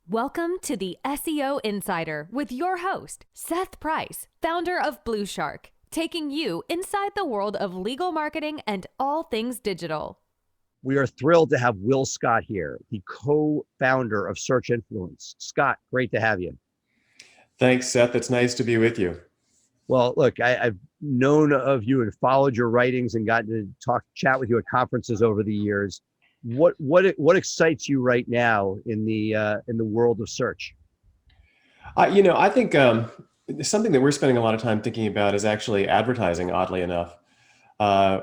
Welcome to the SEO Insider with your host, Seth Price, founder of Blue Shark, taking you inside the world of legal marketing and all things digital. We are thrilled to have Will Scott here, the co-founder of Search Influence. Scott, great to have you. Thanks, Seth. It's nice to be with you. Well, look, I've known of you and followed your writings and gotten to chat with you at conferences over the years. What excites you right now in the world of search? I think something that we're spending a lot of time thinking about is actually advertising. Oddly enough,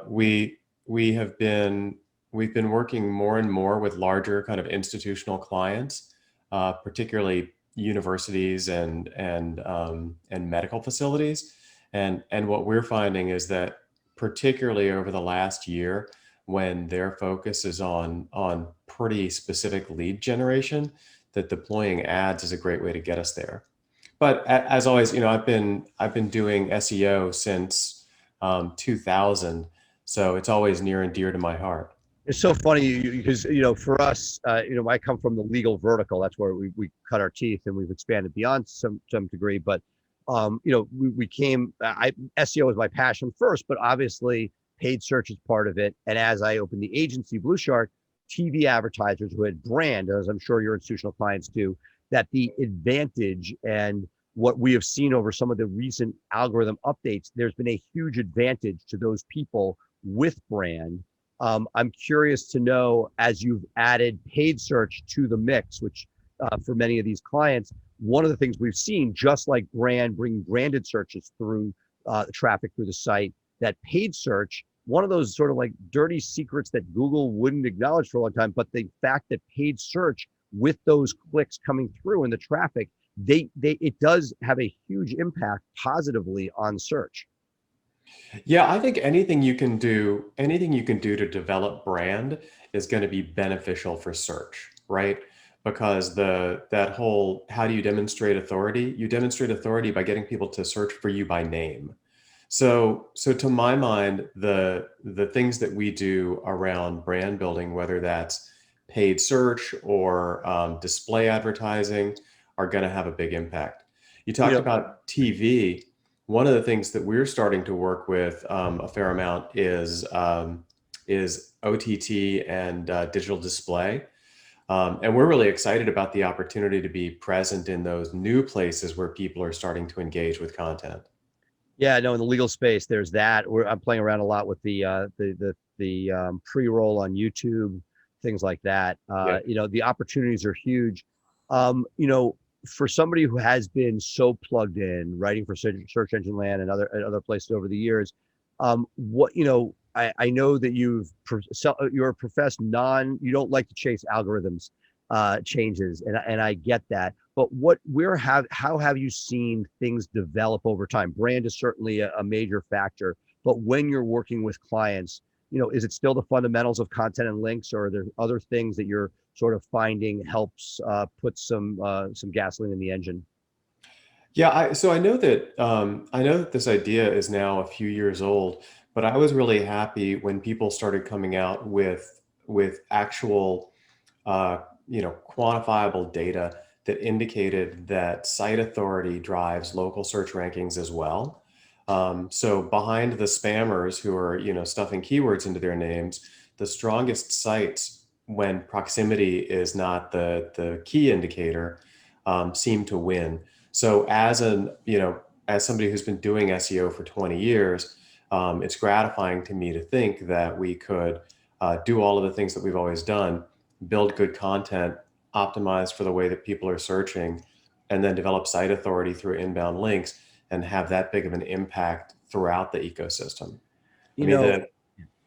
we've been working more and more with larger kind of institutional clients, particularly universities and medical facilities, and what we're finding is that particularly over the last year, when their focus is on pretty specific lead generation, that deploying ads is a great way to get us there. But as always, I've been doing SEO since 2000, so it's always near and dear to my heart. It's so funny because, for us, I come from the legal vertical. That's where we cut our teeth, and we've expanded beyond some degree. But, SEO is my passion first, but obviously paid search is part of it. And as I opened the agency, Blue Shark, TV advertisers who had brand, as I'm sure your institutional clients do, that the advantage and what we have seen over some of the recent algorithm updates, there's been a huge advantage to those people with brand. I'm curious to know, as you've added paid search to the mix, which for many of these clients, one of the things we've seen, just like brand bringing branded searches through the traffic through the site, that paid search, one of those sort of like dirty secrets that Google wouldn't acknowledge for a long time, but the fact that paid search with those clicks coming through in the traffic, it does have a huge impact positively on search. Yeah, I think anything you can do to develop brand is going to be beneficial for search, right? Because that whole, how do you demonstrate authority? You demonstrate authority by getting people to search for you by name. So to my mind, the things that we do around brand building, whether that's paid search or display advertising, are going to have a big impact. You talked about TV. One of the things that we're starting to work with a fair amount is OTT and digital display. And we're really excited about the opportunity to be present in those new places where people are starting to engage with content. Yeah, no, in the legal space, there's that. I'm playing around a lot with the pre-roll on YouTube, things like that. The opportunities are huge. For somebody who has been so plugged in, writing for Search Engine Land and other places over the years, I know that you're a professed you don't like to chase algorithms changes, and I get that. But how have you seen things develop over time? Brand is certainly a major factor, but when you're working with clients, is it still the fundamentals of content and links, or are there other things that you're sort of finding helps put some gasoline in the engine? Yeah, so I know that this idea is now a few years old, but I was really happy when people started coming out with actual quantifiable data that indicated that site authority drives local search rankings as well. So behind the spammers who are stuffing keywords into their names, the strongest sites, when proximity is not the key indicator, seem to win. So as somebody who's been doing SEO for 20 years, it's gratifying to me to think that we could do all of the things that we've always done, build good content, optimize for the way that people are searching, and then develop site authority through inbound links and have that big of an impact throughout the ecosystem. Go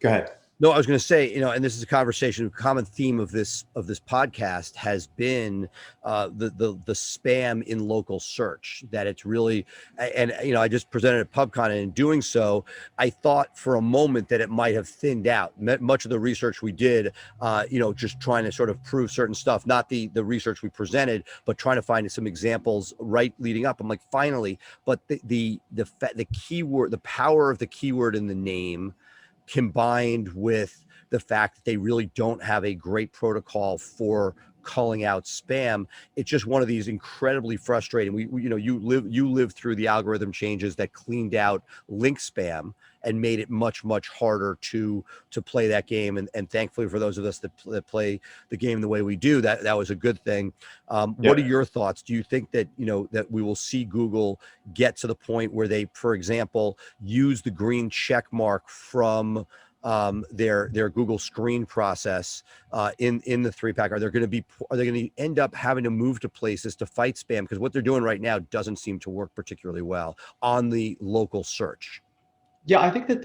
ahead. No, I was going to say, and this is a conversation, a common theme of this podcast has been the spam in local search, that it's really, and I just presented at PubCon, and in doing so, I thought for a moment that it might have thinned out. Much of the research we did, just trying to sort of prove certain stuff, not the research we presented, but trying to find some examples right leading up. I'm like, finally, but the keyword, the power of the keyword in the name, combined with the fact that they really don't have a great protocol for culling out spam. It's just one of these incredibly frustrating. You lived through the algorithm changes that cleaned out link spam and made it much harder to play that game. And thankfully for those of us that play the game the way we do, that was a good thing. What are your thoughts? Do you think that that we will see Google get to the point where they, for example, use the green check mark from their Google screen process in the 3-pack? Are they going to end up having to move to places to fight spam? Because what they're doing right now doesn't seem to work particularly well on the local search. Yeah, I think that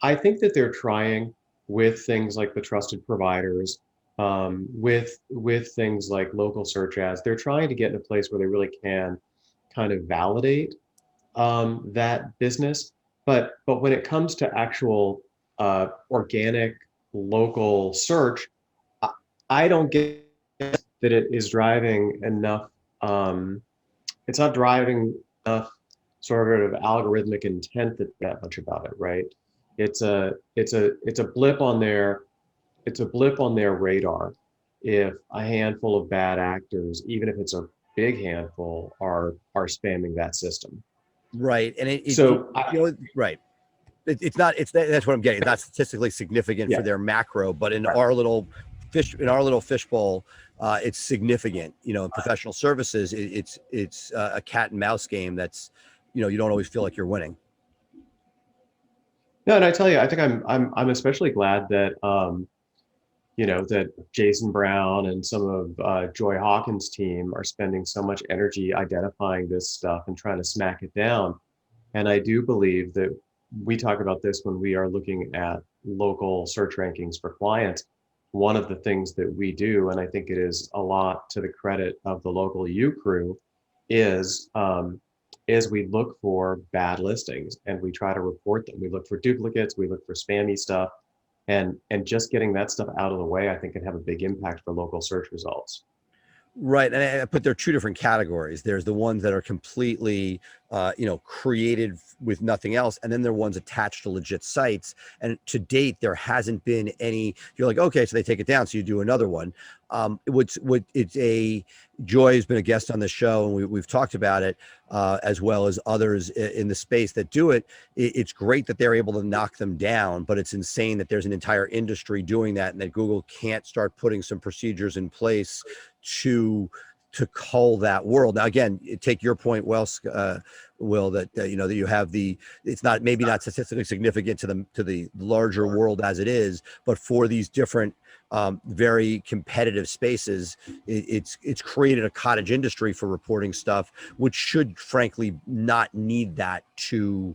I think that they're trying with things like the trusted providers, with things like local search ads. They're trying to get in a place where they really can kind of validate that business. But when it comes to actual organic local search, I, I don't get that it is driving enough. It's not driving enough sort of algorithmic intent that much about it, right? It's a blip on their radar if a handful of bad actors, even if it's a big handful, are spamming that system. Right, and right. That's what I'm getting. It's not statistically significant for their macro, but in our little fishbowl, it's significant. In professional services, it's a cat and mouse game that's, you don't always feel like you're winning. No, and I tell you, I think I'm especially glad that that Jason Brown and some of Joy Hawkins' team are spending so much energy identifying this stuff and trying to smack it down. And I do believe that we talk about this when we are looking at local search rankings for clients. One of the things that we do, and I think it is a lot to the credit of the local U crew, is we look for bad listings and we try to report them. We look for duplicates, we look for spammy stuff, and just getting that stuff out of the way, I think, can have a big impact for local search results. Right, and I put there are two different categories. There's the ones that are completely, created with nothing else, and then there are ones attached to legit sites. And to date, there hasn't been any. You're like, okay, so they take it down, so you do another one. Joy has been a guest on the show, and we've talked about it, as well as others in the space that do it. It's great that they're able to knock them down, but it's insane that there's an entire industry doing that, and that Google can't start putting some procedures in place to cull that world. Now, again, take your point, Will, that that you have it's not maybe not statistically significant to the larger world as it is, but for these different very competitive spaces, it's created a cottage industry for reporting stuff, which should frankly not need that to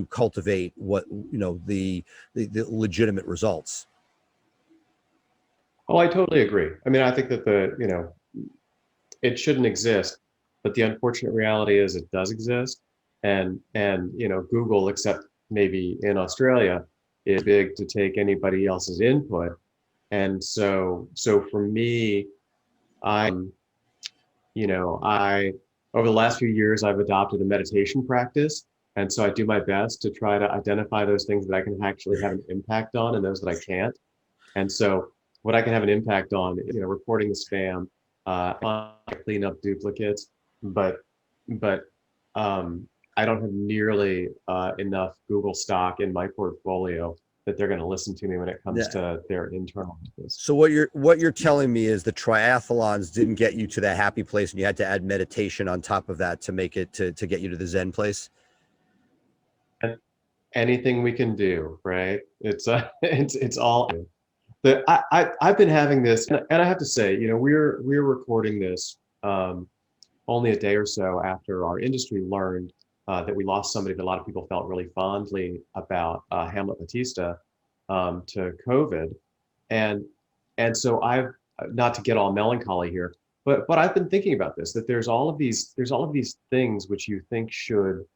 cultivate what the legitimate results. Oh, I totally agree. I mean, I think that it shouldn't exist, but the unfortunate reality is it does exist. And Google, except maybe in Australia, is big to take anybody else's input. And so for me, I over the last few years, I've adopted a meditation practice. And so I do my best to try to identify those things that I can actually have an impact on and those that I can't. And so what I can have an impact on, reporting the spam, clean up duplicates, but I don't have nearly enough Google stock in my portfolio that they're going to listen to me when it comes to their internal business. So what you're telling me is the triathlons didn't get you to that happy place, and you had to add meditation on top of that to make it to get you to the Zen place. And anything we can do, right? It's all. I've been having this, and I have to say, we're recording this only a day or so after our industry learned that we lost somebody that a lot of people felt really fondly about, Hamlet Batista, to COVID, and so I've, not to get all melancholy here, but I've been thinking about this, that there's all of these things which you think should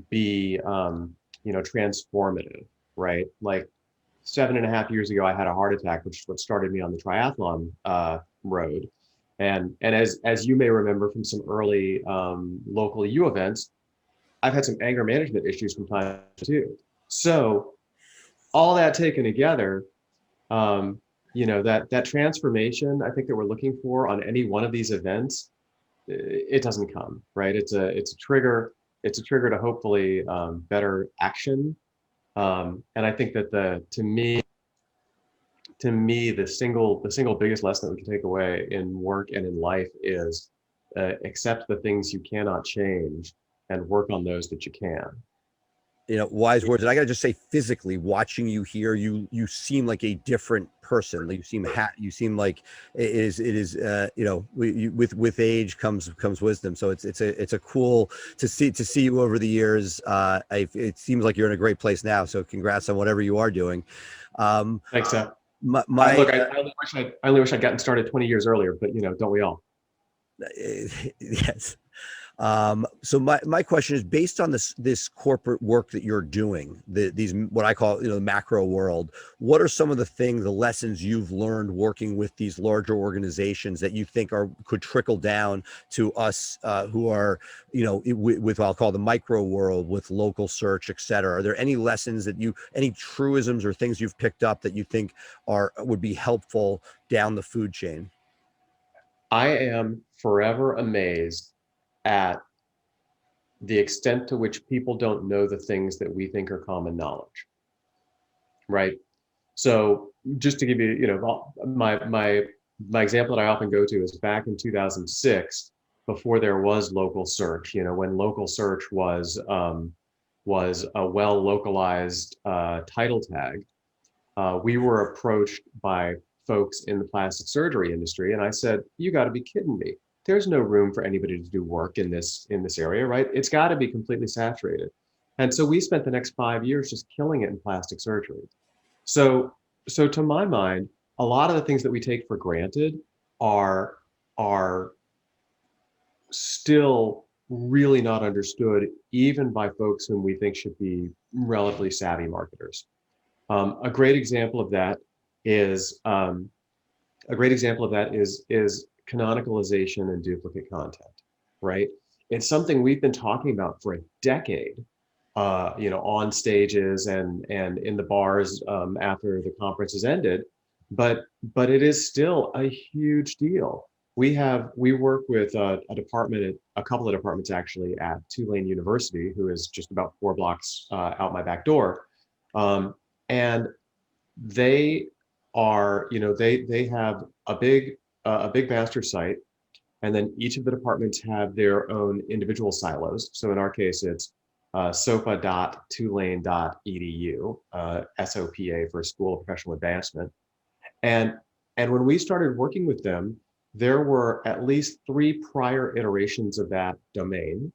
be transformative, right? Like 7.5 years ago, I had a heart attack, which is what started me on the triathlon road. And as you may remember from some early local U events, I've had some anger management issues from time to time too. So all that taken together, that transformation I think that we're looking for on any one of these events, it doesn't come, right? It's a trigger. It's a trigger to hopefully better action. And I think that to me, the single biggest lesson that we can take away in work and in life is accept the things you cannot change and work on those that you can. Wise words. And I gotta just say, physically watching you here, you seem like a different person. You seem like with age comes wisdom. So it's a cool to see you over the years. It seems like you're in a great place now. So congrats on whatever you are doing. Thanks, Seth. Look, I only wish I'd gotten started 20 years earlier, but don't we all? Yes. So my question is, based on this corporate work that you're doing, these what I call the macro world, what are some of the lessons you've learned working with these larger organizations that you think could trickle down to us who are with what I'll call the micro world, with local search, et cetera? Are there any lessons any truisms or things you've picked up that you think would be helpful down the food chain? I am forever amazed at the extent to which people don't know the things that we think are common knowledge, right? So just to give you, my example that I often go to is back in 2006, before there was local search. When local search was a well localized title tag, we were approached by folks in the plastic surgery industry, and I said, "You got to be kidding me! There's no room for anybody to do work in this area, right? It's got to be completely saturated." And so we spent the next 5 years just killing it in plastic surgery. So to my mind, a lot of the things that we take for granted are still really not understood, even by folks whom we think should be relatively savvy marketers. A great example of that is canonicalization and duplicate content, right? It's something we've been talking about for a decade, on stages and in the bars after the conference has ended, but it is still a huge deal. We work with a couple of departments actually at Tulane University, who is just about 4 blocks out my back door, and they are, they have a big master site, and then each of the departments have their own individual silos. So in our case, it's sopa.tulane.edu, SOPA for School of Professional Advancement. And when we started working with them, there were at least 3 prior iterations of that domain,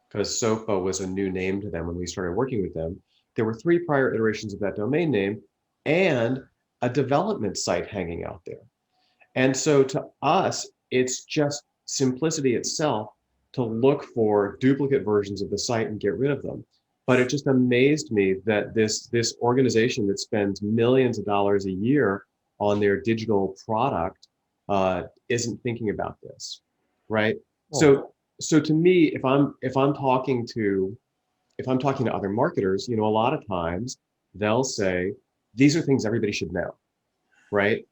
because SOPA was a new name to them when we started working with them. There were 3 prior iterations of that domain name and a development site hanging out there. And so to us, it's just simplicity itself to look for duplicate versions of the site and get rid of them. But it just amazed me that this organization that spends millions of dollars a year on their digital product isn't thinking about this, right? Oh. So to me, if I'm talking to other marketers, a lot of times they'll say, "These are things everybody should know," right?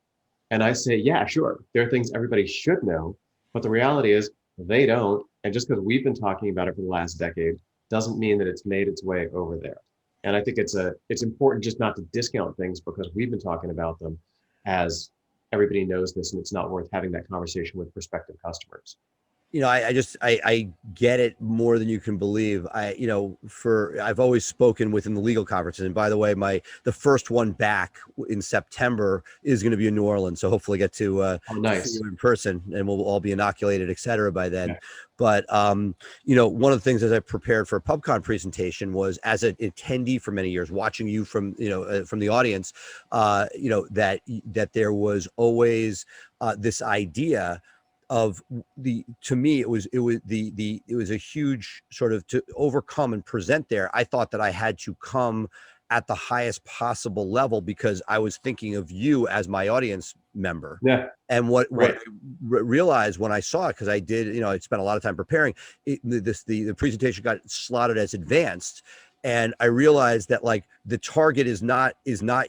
And I say, yeah, sure, there are things everybody should know, but the reality is they don't. And just because we've been talking about it for the last decade doesn't mean that it's made its way over there. And I think it's important just not to discount things because we've been talking about them, as everybody knows this, and it's not worth having that conversation with prospective customers. I get it more than you can believe. I've always spoken within the legal conferences. And by the way, the first one back in September is going to be in New Orleans. So hopefully get to see you in person, and we'll all be inoculated, et cetera, by then. Yeah. But, one of the things as I prepared for a PubCon presentation was, as an attendee for many years, watching you from the audience, that there was always this idea of to me, it was a huge sort of, to overcome and present there. I thought that I had to come at the highest possible level because I was thinking of you as my audience member. Yeah. And what I realized when I saw it, because I did, I spent a lot of time preparing the presentation got slotted as advanced. And I realized that the target is not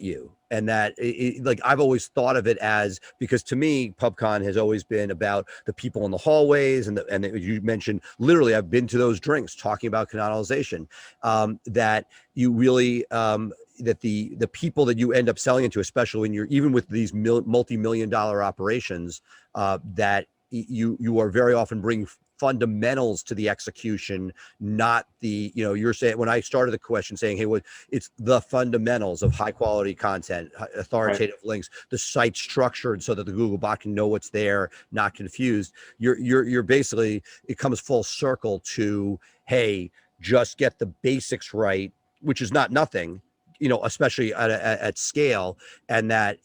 you. and that like I've always thought of it as, because to me PubCon has always been about the people in the hallways, and you mentioned literally I've been to those drinks talking about canonization, that you really that the people that you end up selling into, especially when you're even with these multi-million dollar operations, that you are very often bringing fundamentals to the execution, not the, you're saying, when I started the question saying, hey, it's the fundamentals of high quality content, authoritative links, the site structured so that the Google bot can know what's there, not confused. You're basically, it comes full circle to, hey, just get the basics right, which is not nothing, especially at scale, and that,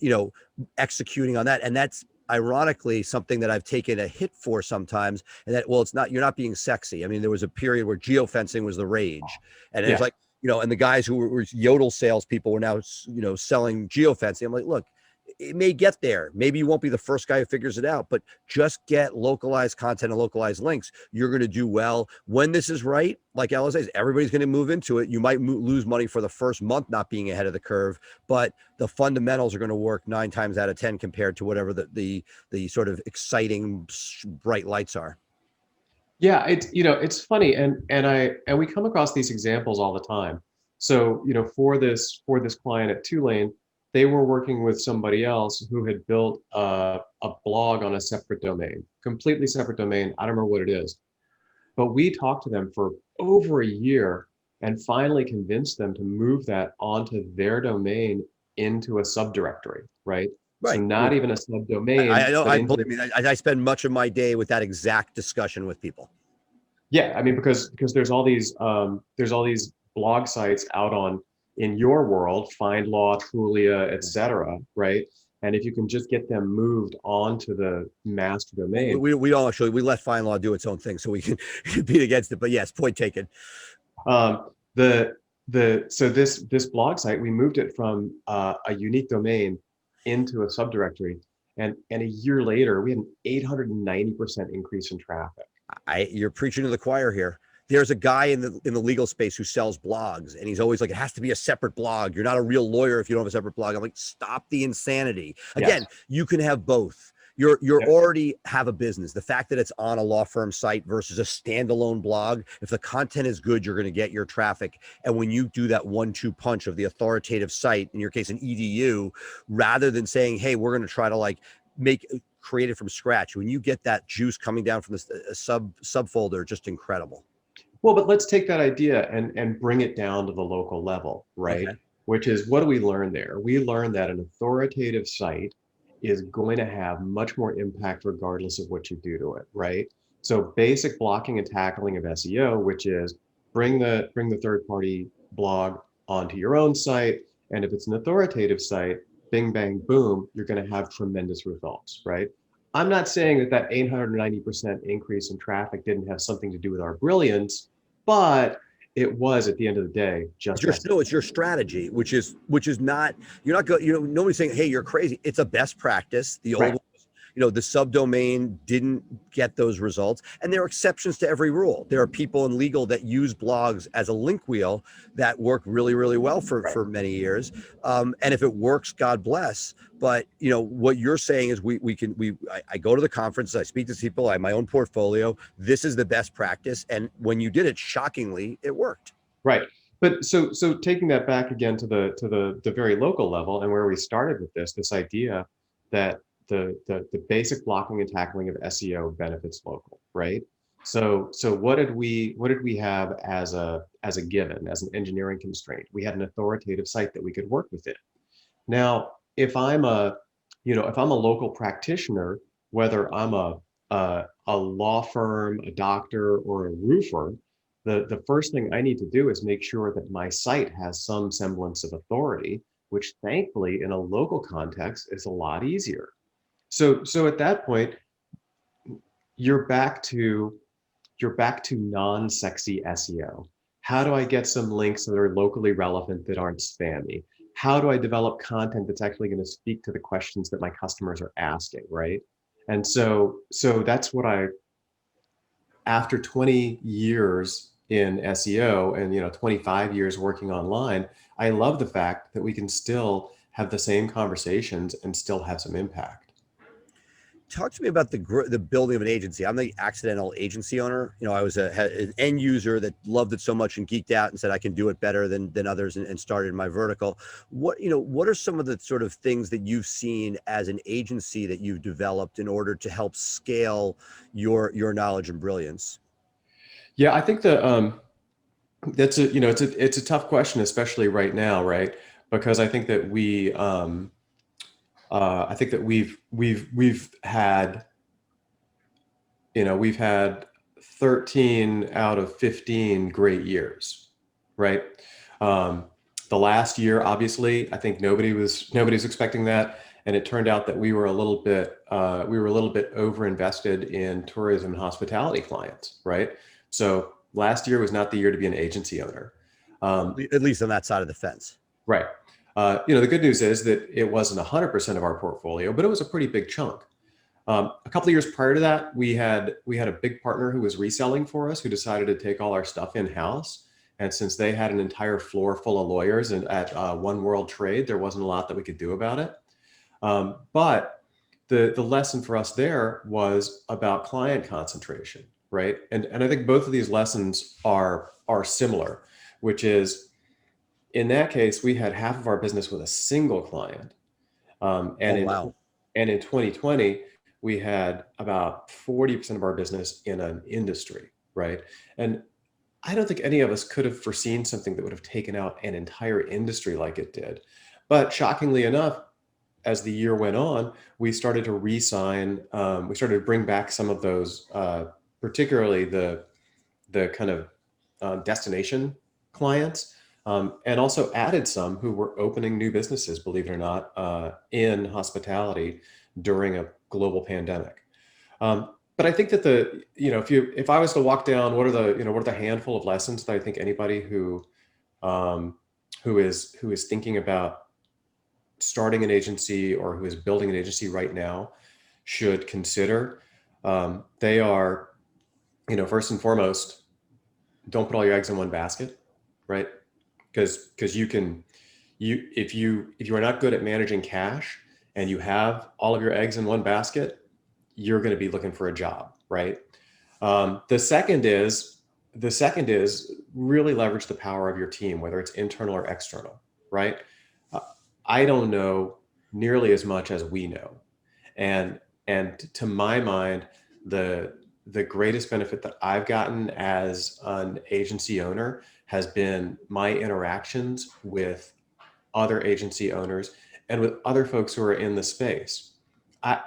executing on that. And that's ironically something that I've taken a hit for sometimes, and that, well, you're not being sexy. I mean, there was a period where geofencing was the rage, and it's like, and the guys who were yodel salespeople were now, selling geofencing. I'm like, look, it may get there. Maybe you won't be the first guy who figures it out, but just get localized content and localized links. You're going to do well. When this is right, like Ella says, everybody's going to move into it. You might lose money for the first month not being ahead of the curve, but the fundamentals are going to work 9 times out of 10 compared to whatever the sort of exciting bright lights are. Yeah, it's funny, and we come across these examples all the time. So, for this client at Tulane, they were working with somebody else who had built a blog on a separate domain, completely separate domain. I don't remember what it is, but we talked to them for over a year and finally convinced them to move that onto their domain into a subdirectory, right? Right. So not even a subdomain. I know. Believe me, I spend much of my day with that exact discussion with people. Yeah, I mean, because there's all these blog sites out in your world, FindLaw, Trulia, etc., right? And if you can just get them moved onto the master domain, we let FindLaw do its own thing, so we can compete against it. But yes, point taken. So this blog site, we moved it from a unique domain into a subdirectory, and a year later, we had an 890% increase in traffic. You're preaching to the choir here. There's a guy in the legal space who sells blogs, and he's always like, it has to be a separate blog. You're not a real lawyer if you don't have a separate blog. I'm like, stop the insanity. Again, you can have both. You're already have a business. The fact that it's on a law firm site versus a standalone blog, if the content is good, you're going to get your traffic. And when you do that 1-2 punch of the authoritative site, in your case, an EDU, rather than saying, hey, we're going to try to create it from scratch, when you get that juice coming down from the subfolder, just incredible. Well, but let's take that idea and bring it down to the local level, right? Okay. Which is, what do we learn there? We learn that an authoritative site is going to have much more impact regardless of what you do to it, right? So basic blocking and tackling of SEO, which is bring the third-party blog onto your own site, and if it's an authoritative site, bing, bang, boom, you're going to have tremendous results, right? I'm not saying that 890% increase in traffic didn't have something to do with our brilliance, but it was, at the end of the day, it's your strategy, which is not, you're not going, nobody's saying, hey, you're crazy. It's a best practice. The old, the subdomain didn't get those results, and there are exceptions to every rule. There are people in legal that use blogs as a link wheel that work really, really well for many years. And if it works, God bless. But what you're saying is I go to the conferences, I speak to people, I have my own portfolio. This is the best practice. And when you did it, shockingly, it worked. Right. But so taking that back again to the very local level, and where we started with this idea that the basic blocking and tackling of SEO benefits local, right? So what did we have as a given, as an engineering constraint? We had an authoritative site that we could work within. Now, if I'm a local practitioner, whether I'm a law firm, a doctor, or a roofer, the first thing I need to do is make sure that my site has some semblance of authority, which thankfully in a local context is a lot easier. So at that point, you're back to non-sexy SEO. How do I get some links that are locally relevant that aren't spammy? How do I develop content that's actually going to speak to the questions that my customers are asking, right? And so that's what after 20 years in SEO and 25 years working online, I love the fact that we can still have the same conversations and still have some impact. Talk to me about the building of an agency. I'm the accidental agency owner. I was an end user that loved it so much and geeked out and said I can do it better than others, and started my vertical. What are some of the sort of things that you've seen as an agency that you've developed in order to help scale your knowledge and brilliance? Yeah, I think that's it's a tough question, especially right now, right? Because I think that we've had, we've had 13 out of 15 great years, right? The last year, obviously, I think nobody's expecting that, and it turned out that we were a little bit overinvested in tourism and hospitality clients, right? So last year was not the year to be an agency owner. At least on that side of the fence. Right. The good news is that it wasn't 100% of our portfolio, but it was a pretty big chunk. A couple of years prior to that, we had a big partner who was reselling for us, who decided to take all our stuff in-house. And since they had an entire floor full of lawyers and at One World Trade, there wasn't a lot that we could do about it. But the lesson for us there was about client concentration, right? And I think both of these lessons are similar, which is, in that case, we had half of our business with a single client. Wow. And in 2020, we had about 40% of our business in an industry, right? And I don't think any of us could have foreseen something that would have taken out an entire industry like it did. But shockingly enough, as the year went on, we started to re-sign, we started to bring back some of those, particularly the kind of destination clients, and also added some who were opening new businesses, believe it or not, in hospitality during a global pandemic. But I think that if I was to walk down, what are the handful of lessons that I think anybody who is thinking about starting an agency or who is building an agency right now should consider, they are, first and foremost, don't put all your eggs in one basket, right? Because if you are not good at managing cash and you have all of your eggs in one basket, you're going to be looking for a job, right? The second is really leverage the power of your team, whether it's internal or external, right? I don't know nearly as much as we know, and to my mind, the greatest benefit that I've gotten as an agency owner has been my interactions with other agency owners and with other folks who are in the space. I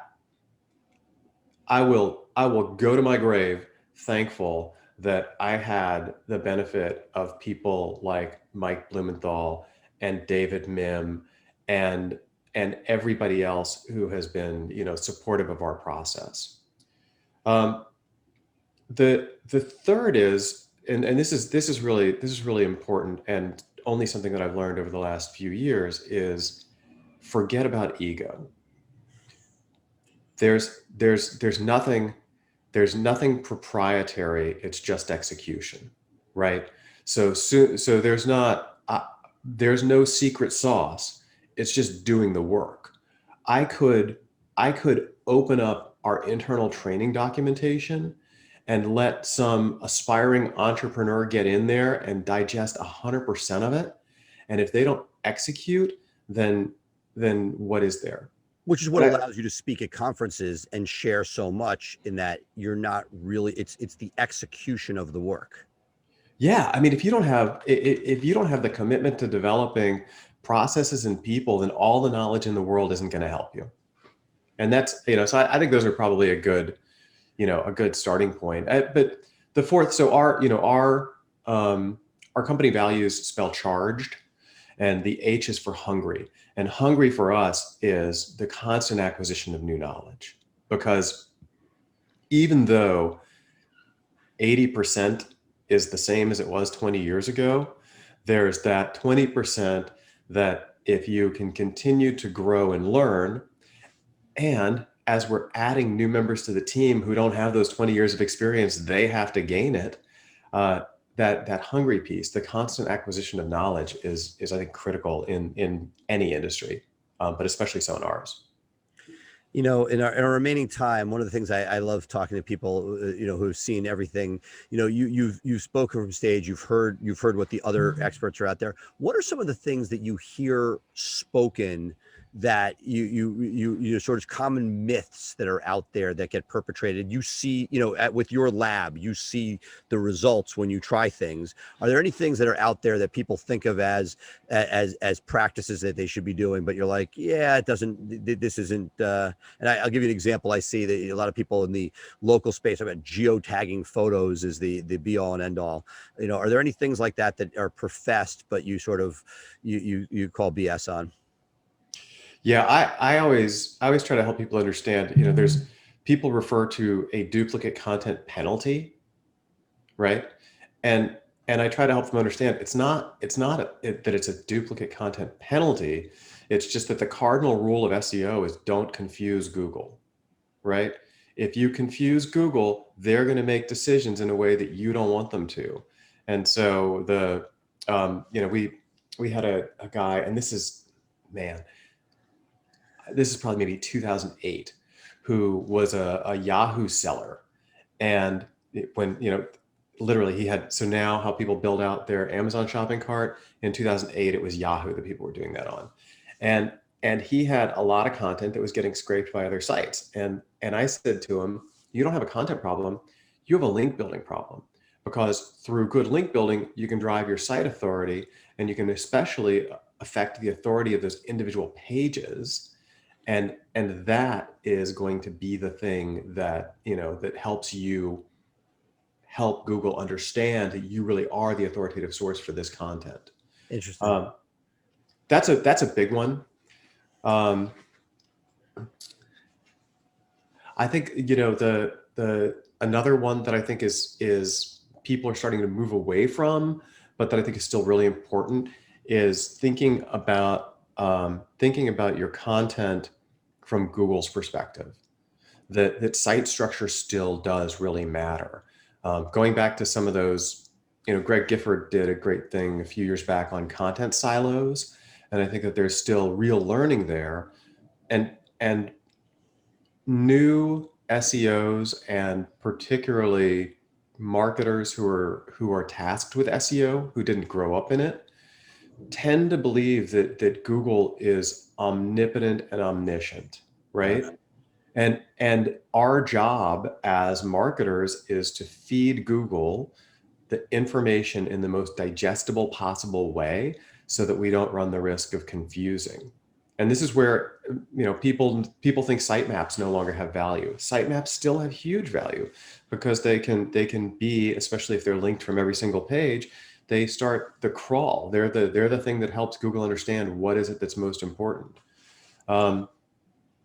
will go to my grave thankful that I had the benefit of people like Mike Blumenthal and David Mim and everybody else who has been, supportive of our process. The third is, and this is really important, and only something that I've learned over the last few years, is forget about ego. There's nothing proprietary. It's just execution, right? So there's no secret sauce. It's just doing the work. I could open up our internal training documentation and let some aspiring entrepreneur get in there and digest 100% of it. And if they don't execute, then what is there? Which is what allows you to speak at conferences and share so much, in that you're not really, it's the execution of the work. Yeah. I mean, if you don't have the commitment to developing processes and people, then all the knowledge in the world isn't going to help you. And that's, so I think those are probably a good starting point. But the fourth, so our company values spell charged, and the H is for hungry. And hungry for us is the constant acquisition of new knowledge, because even though 80% is the same as it was 20 years ago, there's that 20% that if you can continue to grow and learn, and as we're adding new members to the team who don't have those 20 years of experience, they have to gain it. That hungry piece, the constant acquisition of knowledge is I think critical in any industry. but especially so in ours. You know, in our remaining time, one of the things I love talking to people, you know, who've seen everything. You know, you've spoken from stage. You've heard what the other experts are out there. What are some of the things that you hear spoken that you sort of common myths that are out there that get perpetrated? You see, you know, with your lab, you see the results when you try things. Are there any things that are out there that people think of as practices that they should be doing, but you're like, yeah, it doesn't. This isn't. And I'll give you an example. I see that a lot of people in the local space, I mean, geotagging photos is the be all and end all. You know, are there any things like that that are professed, but you sort of you call BS on? Yeah, I always try to help people understand, you know, there's people refer to a duplicate content penalty, right? And I try to help them understand that it's a duplicate content penalty. It's just that the cardinal rule of SEO is don't confuse Google, right? If you confuse Google, they're going to make decisions in a way that you don't want them to. And so you know, we had a guy, and this is, man, this is probably maybe 2008, who was a Yahoo seller. And when, you know, literally he had, so now how people build out their Amazon shopping cart, in 2008, it was Yahoo that people were doing that on. And he had a lot of content that was getting scraped by other sites. And I said to him, you don't have a content problem, you have a link building problem. Because through good link building, you can drive your site authority, and you can especially affect the authority of those individual pages. And that is going to be the thing that, you know, that helps you help Google understand that you really are the authoritative source for this content. Interesting. That's a big one. I think, you know, the another one that I think is people are starting to move away from, but that I think is still really important, is thinking about your content from Google's perspective. That site structure still does really matter. Going back to some of those, you know, Greg Gifford did a great thing a few years back on content silos, and I think that there's still real learning there, and new SEOs, and particularly marketers who are tasked with SEO, who didn't grow up in it, tend to believe that Google is omnipotent and omniscient, right? And our job as marketers is to feed Google the information in the most digestible possible way, so that we don't run the risk of confusing. And this is where, you know, people think sitemaps no longer have value. Sitemaps still have huge value, because they can be, especially if they're linked from every single page, they start the crawl. They're the thing that helps Google understand what is it that's most important.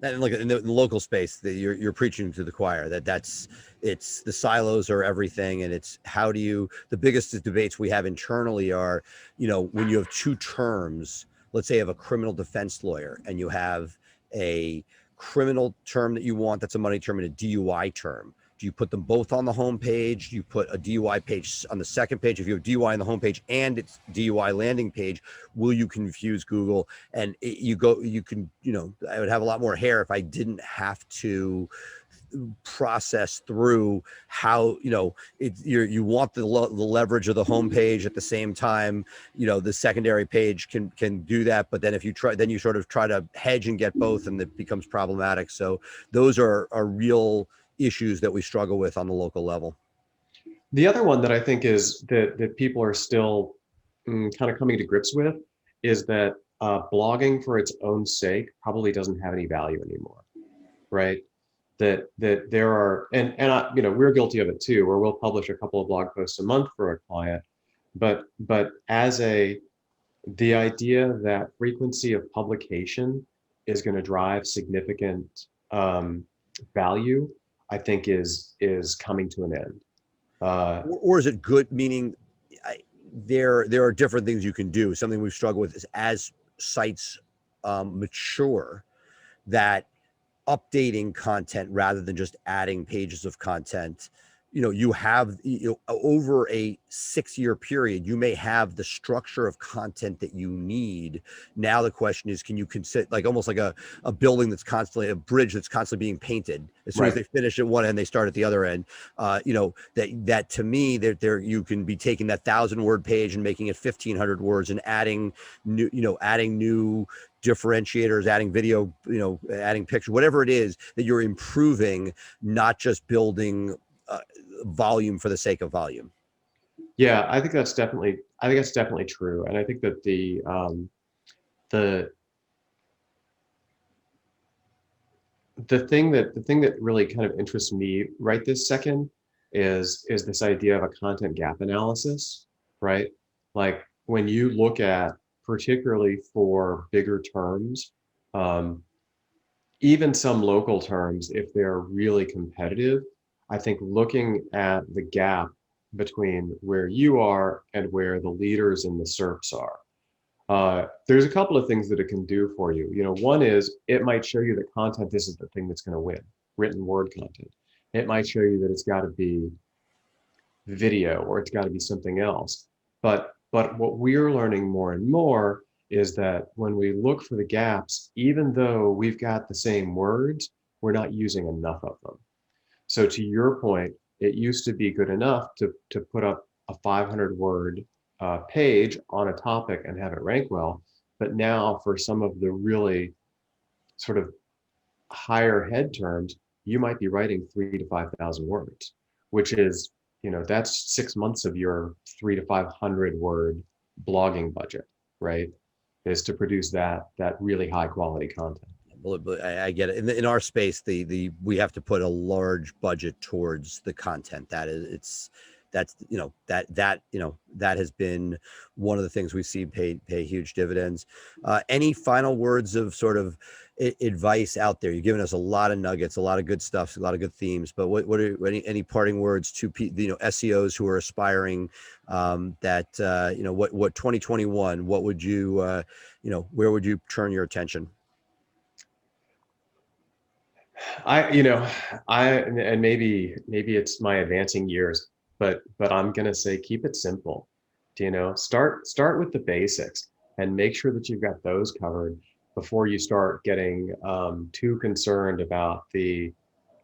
And look, in the local space, that you're preaching to the choir, it's the silos are everything, and it's how do you, the biggest debates we have internally are, you know, when you have two terms, let's say you have a criminal defense lawyer, and you have a criminal term that you want that's a money term, and a DUI term. Do you put them both on the home page? Do you put a DUI page on the second page? If you have DUI on the home page and it's DUI landing page, will you confuse Google? And you can, you know, I would have a lot more hair if I didn't have to process through how, you know, you want the leverage of the home page, at the same time, you know, the secondary page can do that, but then if you try, then you sort of try to hedge and get both, and it becomes problematic. So those are real issues that we struggle with on the local level. The other one that I think is that people are still kind of coming to grips with, is that blogging for its own sake probably doesn't have any value anymore, right? That there are, and I, you know, we're guilty of it too, where we'll publish a couple of blog posts a month for a client, but the idea that frequency of publication is going to drive significant value, I think is coming to an end. Or is it good? Meaning, there are different things you can do. Something we've struggled with is, as sites mature, that updating content rather than just adding pages of content, you have, over a 6-year period, you may have the structure of content that you need. Now the question is, can you consider, like almost like a building that's constantly, a bridge that's constantly being painted. As soon as they finish at one end, they start at the other end. That to me, there you can be taking that 1,000-word page and making it 1,500 words and adding new differentiators, adding video, adding picture, whatever it is that you're improving, not just building volume for the sake of volume. Yeah, I think that's definitely true. And I think that the thing that really kind of interests me right this second is this idea of a content gap analysis, right? Like when you look at, particularly for bigger terms, even some local terms, if they're really competitive, I think looking at the gap between where you are and where the leaders in the SERPs are, there's a couple of things that it can do for you. One is it might show you that content isn't the thing that's going to win, written word content. It might show you that it's got to be video or it's got to be something else. But what we're learning more and more is that when we look for the gaps, even though we've got the same words, we're not using enough of them. So to your point, it used to be good enough to put up a 500-word page on a topic and have it rank well. But now for some of the really sort of higher head terms, you might be writing 3,000 to 5,000 words, which is, that's 6 months of your 300 to 500 word blogging budget, right? Is to produce that really high quality content. Well, I get it. In our space, we have to put a large budget towards the content. That has been one of the things we've seen pay huge dividends. Any final words of sort of advice out there? You've given us a lot of nuggets, a lot of good stuff, a lot of good themes, but what are any parting words to SEOs who are aspiring, what 2021, what would you, where would you turn your attention? And maybe it's my advancing years, but I'm going to say, keep it simple. Start with the basics and make sure that you've got those covered before you start getting too concerned about the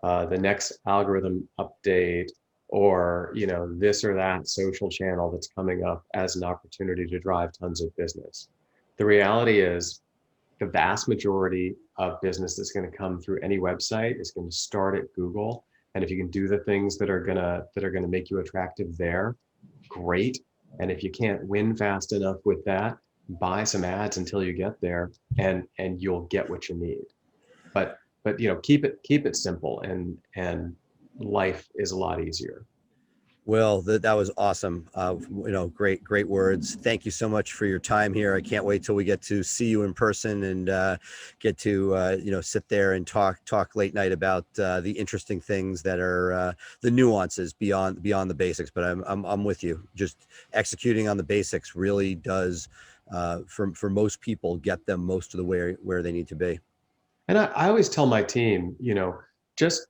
next algorithm update or, this or that social channel that's coming up as an opportunity to drive tons of business. The reality is the vast majority of business that's going to come through any website is going to start at Google. And if you can do the things that are gonna make you attractive there, great. And if you can't win fast enough with that, buy some ads until you get there, and you'll get what you need. But keep it simple, and life is a lot easier. Well, that was awesome. Great words. Thank you so much for your time here. I can't wait till we get to see you in person and get to sit there and talk late night about the interesting things that are the nuances beyond the basics. But I'm with you. Just executing on the basics really does, for most people, get them most of the way where they need to be. And I always tell my team, just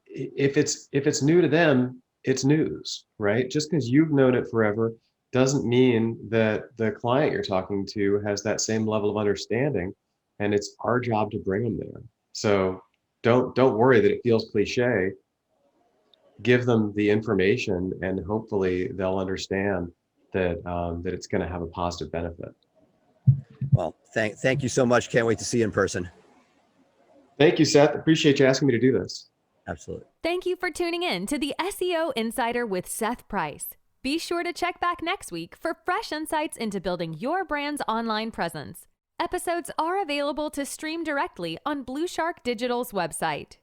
if it's new to them, it's news, right? Just because you've known it forever doesn't mean that the client you're talking to has that same level of understanding, and it's our job to bring them there. So don't worry that it feels cliche. Give them the information, and hopefully they'll understand that that it's going to have a positive benefit. Well, thank you so much. Can't wait to see you in person. Thank you, Seth. Appreciate you asking me to do this. Absolutely. Thank you for tuning in to the SEO Insider with Seth Price. Be sure to check back next week for fresh insights into building your brand's online presence. Episodes are available to stream directly on Blue Shark Digital's website.